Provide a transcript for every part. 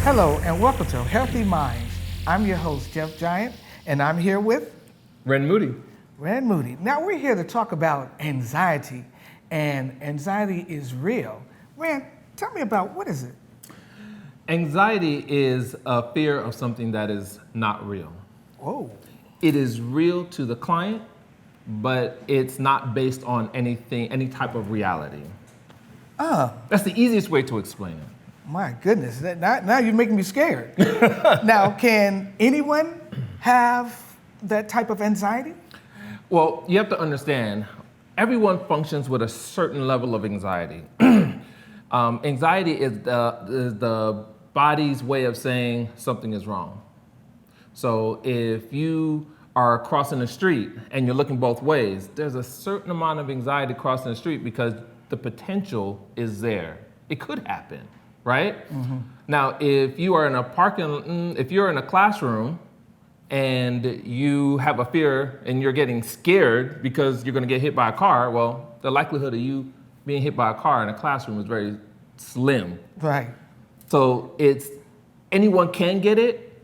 Hello and welcome to Healthy Minds. I'm your host, Jeff Giant, and I'm here with Ren Moody. Ren Moody. Now we're here to talk about anxiety, and anxiety is real. Ren, tell me about what is it? Anxiety is a fear of something that is not real. Whoa. It is real to the client, but it's not based on any type of reality. That's the easiest way to explain it. My goodness, now you're making me scared. Now, can anyone have that type of anxiety? Well, you have to understand, everyone functions with a certain level of anxiety. Anxiety is the body's way of saying something is wrong. So if you are crossing the street and you're looking both ways, there's a certain amount of anxiety crossing the street because the potential is there. It could happen, right? Mm-hmm. Now, if you are if you're in a classroom and you have a fear and you're getting scared because you're going to get hit by a car, well, the likelihood of you being hit by a car in a classroom is very slim. Right. So anyone can get it,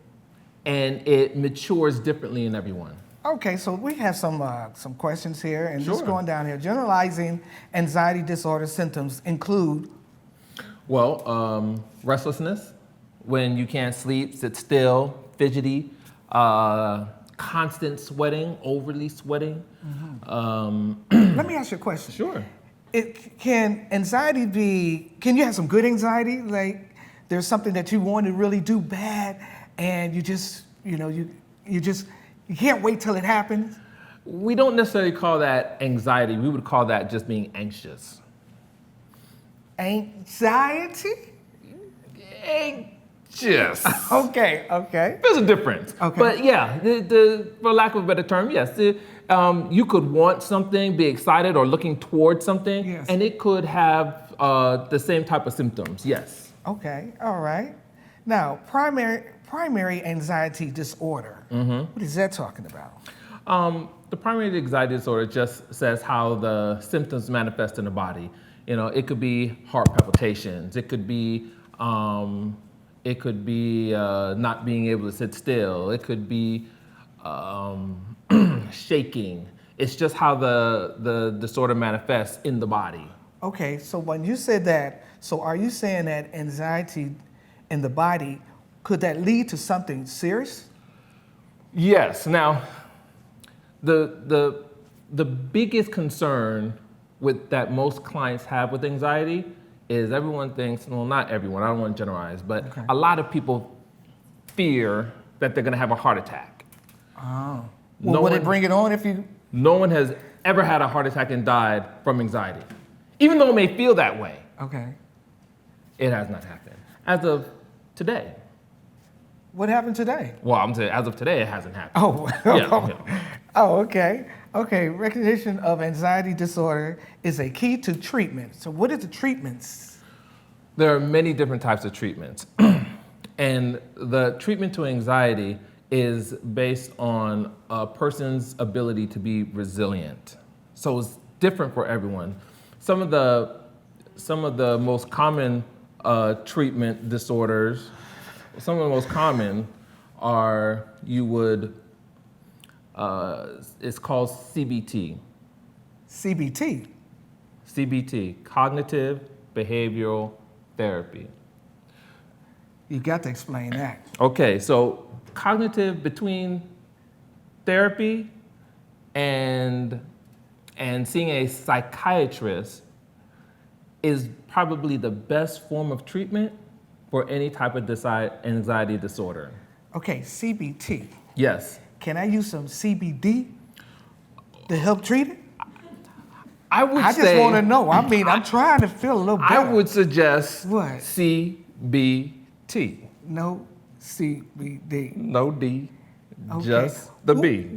and it matures differently in everyone. Okay, so we have some questions here, and Sure. just going down here. Generalizing anxiety disorder symptoms include? Well, restlessness, when you can't sleep, sit still, fidgety, constant sweating, overly sweating. Mm-hmm. Let me ask you a question. Sure. Can you have some good anxiety? Like there's something that you want to really do bad and you can't wait till it happens? We don't necessarily call that anxiety. We would call that just being anxious. Anxiety? Anxious. Okay. There's a difference. Okay. But yeah, for lack of a better term, yes. You could want something, be excited or looking towards something, yes. And it could have the same type of symptoms, yes. Okay, all right. Now, primary anxiety disorder, What is that talking about? The primary anxiety disorder just says how the symptoms manifest in the body. You know, it could be heart palpitations. It could be not being able to sit still. It could be shaking. It's just how the disorder manifests in the body. Okay, so when you said that, so are you saying that anxiety in the body, could that lead to something serious? Yes. Now, the biggest concern that most clients have with anxiety is everyone thinks, well, not everyone, I don't want to generalize, but okay. A lot of people fear that they're going to have a heart attack. Oh. Well, would it bring it on if you? No one has ever had a heart attack and died from anxiety. Even though it may feel that way. Okay. It has not happened. As of today. What happened today? Well, I'm saying as of today, it hasn't happened. Oh. Yeah. Oh, okay. Okay, recognition of anxiety disorder is a key to treatment. So what are the treatments? There are many different types of treatments. And the treatment to anxiety is based on a person's ability to be resilient. So it's different for everyone. Some of the most common treatment disorders, some of the most common are it's called CBT. CBT? CBT, cognitive behavioral therapy. You got to explain that. Okay, so cognitive between therapy and seeing a psychiatrist is probably the best form of treatment for any type of anxiety disorder. Okay, CBT. Yes. Can I use some CBD to help treat it? I just want to know. I mean, I'm trying to feel a little better. I would suggest what? CBT. No CBD. No D, Okay. just the B.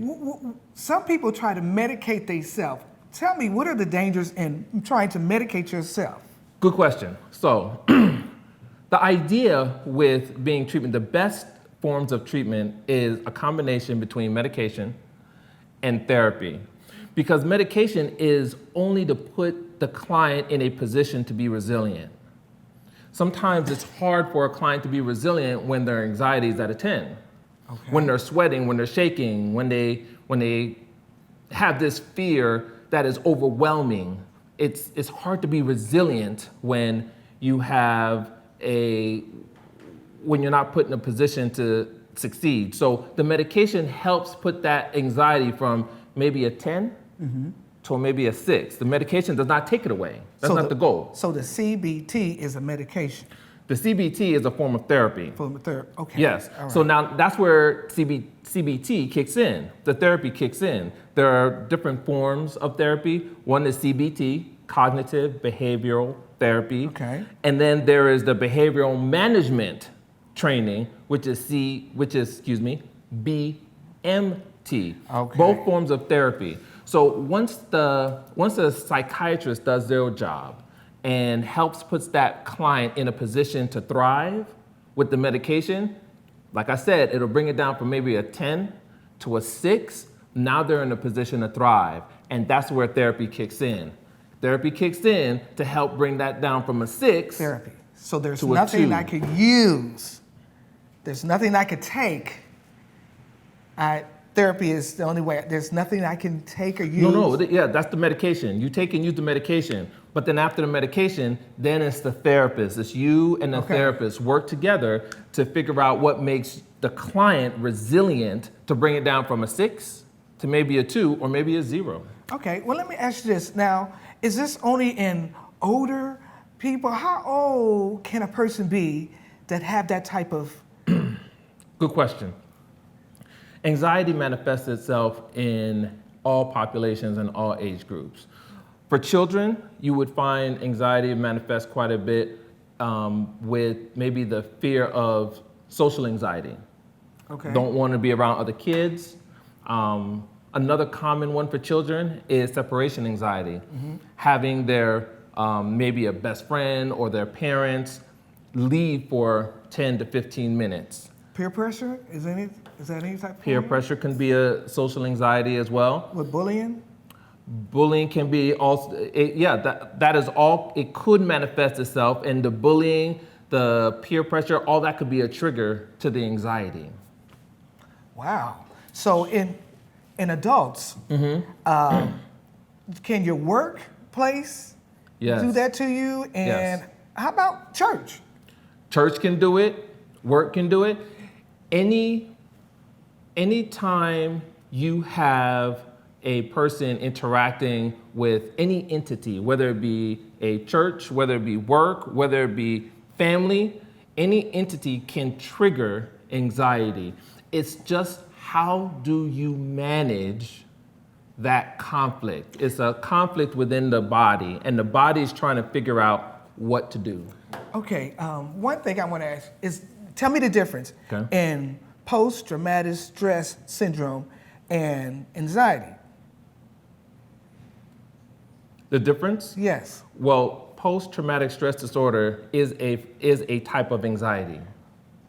Some people try to medicate themselves. Tell me, what are the dangers in trying to medicate yourself? Good question. So, the idea with being treatment, the best forms of treatment is a combination between medication and therapy. Because medication is only to put the client in a position to be resilient. Sometimes it's hard for a client to be resilient when their anxiety is at a 10. Okay. When they're sweating, when they're shaking, when they have this fear that is overwhelming. It's hard to be resilient when when you're not put in a position to succeed. So the medication helps put that anxiety from maybe a 10 to maybe a 6. The medication does not take it away. That's not the goal. So the CBT is a medication. The CBT is a form of therapy. Okay. Yes. All right. So now that's where CBT kicks in. The therapy kicks in. There are different forms of therapy. One is CBT, cognitive behavioral therapy. Okay. And then there is the behavioral management training, which is BMT. Okay. Both forms of therapy. So once the psychiatrist does their job and puts that client in a position to thrive with the medication, like I said, it'll bring it down from maybe a 10 to a 6. Now they're in a position to thrive. And that's where therapy kicks in. Therapy kicks in to help bring that down from a 6. Therapy. So there's to a nothing 2. I could use. There's nothing I could take. Therapy is the only way. There's nothing I can take or use. Yeah, that's the medication. You take and use the medication. But then after the medication, then it's the therapist. It's you and the therapist work together to figure out what makes the client resilient to bring it down from a 6 to maybe a 2 or maybe a 0. Okay, well, let me ask you this. Now, is this only in older people? How old can a person be that have that type of... Good question. Anxiety manifests itself in all populations and all age groups. For children, you would find anxiety manifest quite a bit with maybe the fear of social anxiety. Okay. Don't want to be around other kids. Another common one for children is separation anxiety. Having their maybe a best friend or their parents leave for 10 to 15 minutes. Peer pressure? Is that any type of... Peer pressure can be a social anxiety as well. With bullying? Bullying can be also, that is all, it could manifest itself, and the bullying, the peer pressure, all that could be a trigger to the anxiety. Wow. So in adults, can your workplace do that to you? And how about church? Church can do it, work can do it. Anytime you have a person interacting with any entity, whether it be a church, whether it be work, whether it be family, any entity can trigger anxiety. It's just how do you manage that conflict? It's a conflict within the body, and the body is trying to figure out what to do. Okay, one thing I want to ask is, tell me the difference in post-traumatic stress syndrome and anxiety. The difference? Yes. Well, post-traumatic stress disorder is a type of anxiety.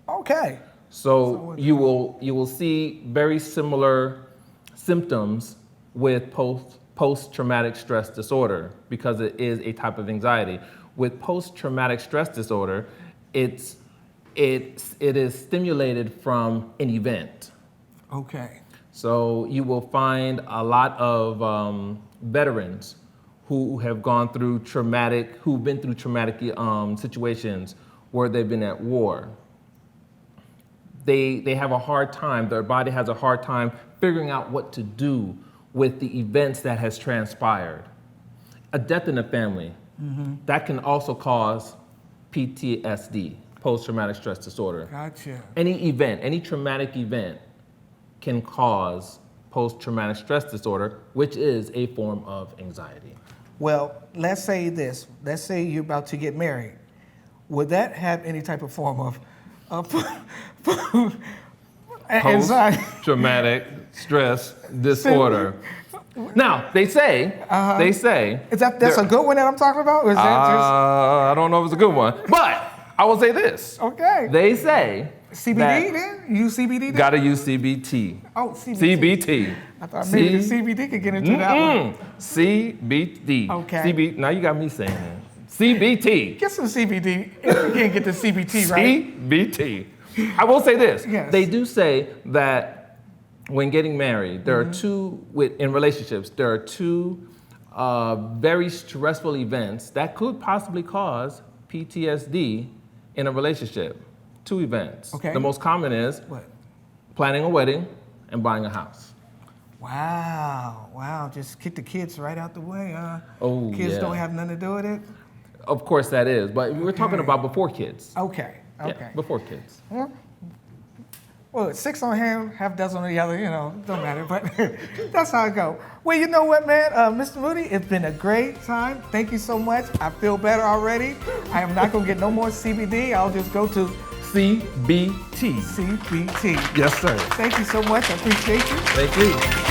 Okay. So you will see very similar symptoms with post-traumatic stress disorder because it is a type of anxiety. With post-traumatic stress disorder, it is stimulated from an event. Okay. So you will find a lot of veterans who have gone through who've been through traumatic situations where they've been at war. They have a hard time, their body has a hard time figuring out what to do with the events that has transpired. A death in the family, that can also cause PTSD, post-traumatic stress disorder. Gotcha. Any event, any traumatic event can cause post-traumatic stress disorder, which is a form of anxiety. Well, let's say this. Let's say you're about to get married. Would that have any type of form of anxiety? Post-traumatic stress disorder. Now, they say, Is that's a good one that I'm talking about? Or is that just... I don't know if it's a good one, but I will say this. Okay. They say CBD then? You use CBD then? Gotta use CBT. Oh, CBT. CBT. I thought maybe the CBD could get into that one. CBT. Okay. Now you got me saying it. CBT. Get some CBD if you can't get the CBT right. CBT. I will say this. Yes. They do say that when getting married, there are in relationships, there are two very stressful events that could possibly cause PTSD in a relationship. 2 events. Okay. The most common is What? planning a wedding and buying a house. Wow. Just kick the kids right out the way. Oh, kids yeah. don't have nothing to do with it. Of course that is, but we're talking about before kids. Okay. Yeah, before kids. Well, 6 on hand, half dozen on the other, don't matter, but that's how it go. Well, you know what, man, Mr. Moody, it's been a great time. Thank you so much. I feel better already. I am not gonna get no more CBD. I'll just go to CBT. CBT. Yes, sir. Thank you so much. I appreciate you. Thank you.